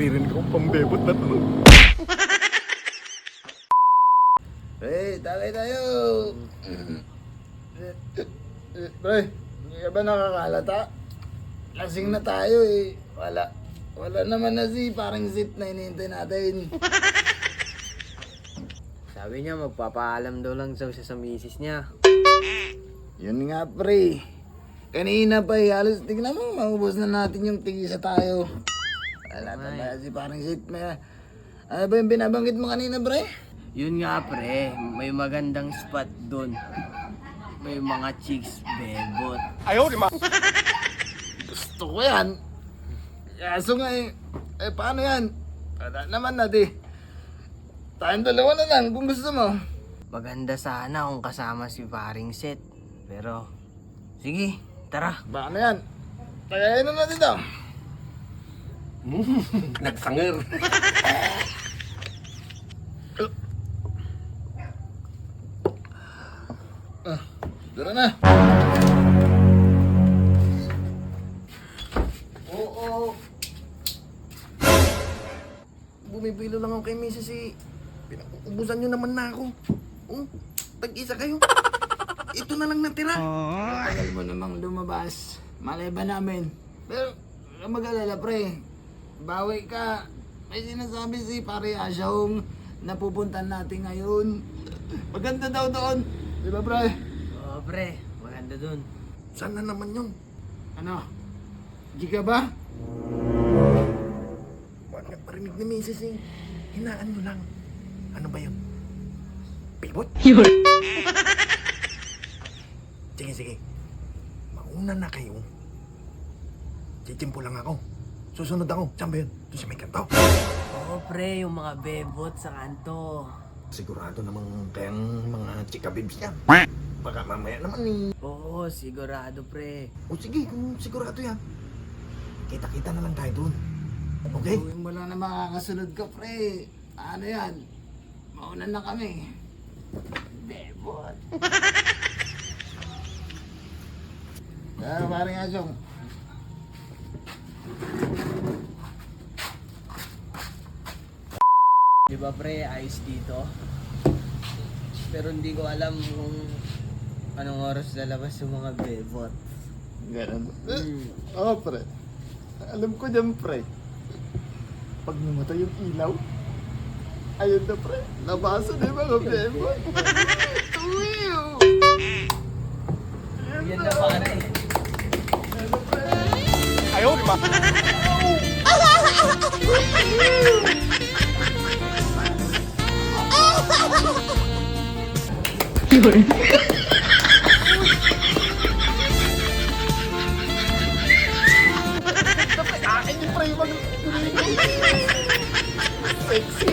naririnig akong pambebot na to. Pre, tagay tayo. Pre, hindi ka ba nakakalata? Lasing na tayo eh. Wala naman na si parang sit na hinihintay natin. Sabi niya magpapaalam daw lang daw siya sa misis niya. Yun nga pre. Kanina pa eh, halos tignan mo, maubos na natin yung tigisa tayo. Wala talaga si parang sit na. Ano ba yung binabanggit mo kanina pre? Yun nga pre, may magandang spot doon. May mga chicks bebot. Ayaw, di ma. Gusto ko yan. Kaso nga eh, paano yan? Wala naman natin. Tayong dalawa na lang kung gusto mo. Maganda sana kung kasama si paring set. Pero, sige, tara. Paano yan? Tagayin na natin daw. Nagsanger. Dara na. Oo. Bumibilo lang ako kay Mrs. eh. Pinag-ubusan nyo naman na ako. Tag-isa kayo. Ito na lang natira. Tagal mo namang lumabas. Malay ba namin? Pero, huwag mag-alala pre. Bawi ka. May sinasabi si pare Asyong na pupuntan natin ngayon. Maganda daw doon. Di ba pre? Oo pre, maganda doon. Saan na naman yun? Ano? Di ka ba? Huwag nagparinig ni Mrs. eh. Hinaan nyo lang. Ano ba yun? Pivot? Sige. Mauna na kayo. Chichimpo lang ako. Susunod ako. Saan ba yun? Doon sa may kanto. Oo pre, yung mga bebot sa kanto. Sigurado namang kayang mga chika bibs yan. Baka mamaya naman eh. Oo, sigurado pre. O sige, kung sigurado yan. Kita-kita na lang tayo doon. Okay? Gawin mo lang na makakasunod ka pre. Ano yan? Mauna na kami. Bebot. Parang Asyong. Di ba pre, ayos dito? Pero hindi ko alam kung anong oras lalabas yung mga bebot. Ganun. Oo, pre. Alam ko dyan, pre. Pag namatay yung ilaw, ayun na, pre. Labasan na yung mga bebot. Tuwiw! Yan na pare. Ayaw, di ba? Akin yung pre, mag... Sexy!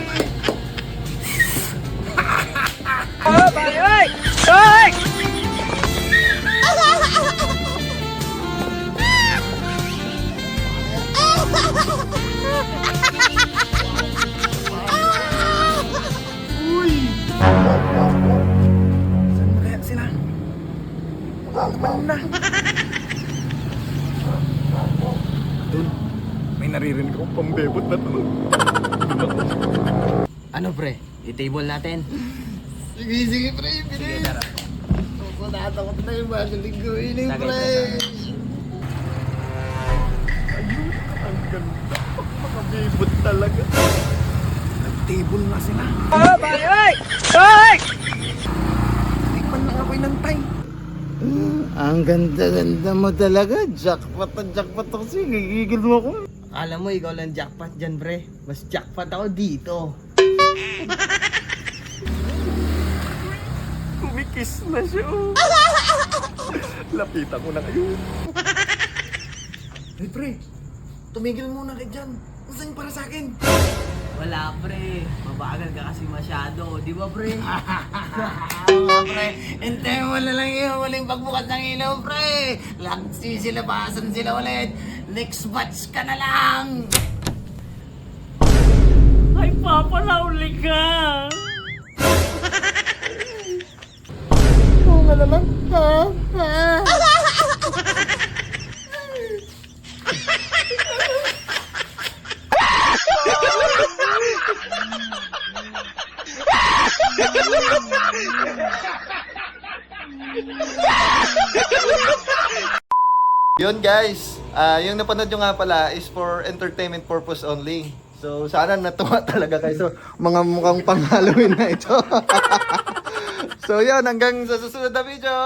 Oh, pare! Oy! Oy! Uy! Saan na kaya sila? Naman na. Doon, may naririnig akong pambebot na to. Ano pre? I-table natin. Sige, pre. Sige, Bilis. tara. Natakot na yung mga lingguin eh, Tagay, pre. tagay. Ayun, ang ganda. Makabibot talaga. Nag-table na sila. Oh, pare! Oy! Oy! Tikman lang ako inantay. Ang ganda-ganda mo talaga. Jackpot na jackpot ako sa'yo. Gigigil mo ako. Alam mo, ikaw lang jackpot dyan, pre. Mas jackpot ako dito. Kumikiss na siya. Lapitan ko na kayo. Hey pre, tumigil muna kayo dyan. Saan yung para sa akin? Wala, pre. Mabagal ka kasi masyado. Di ba, pre? Oo nga, pre. Hintayin mo na lang yung huling pagbukas ng ilaw, pre. Lagsisilabasan sila ulit. Next batch ka na lang. Ay, Papa, nauli ka! Oo nga naman. Ha? Yun guys, yung napanood nyo nga pala is for entertainment purpose only. So sana natuwa talaga kayo. So mga mukhang pang Halloween na ito. So yun, hanggang sa susunod na video.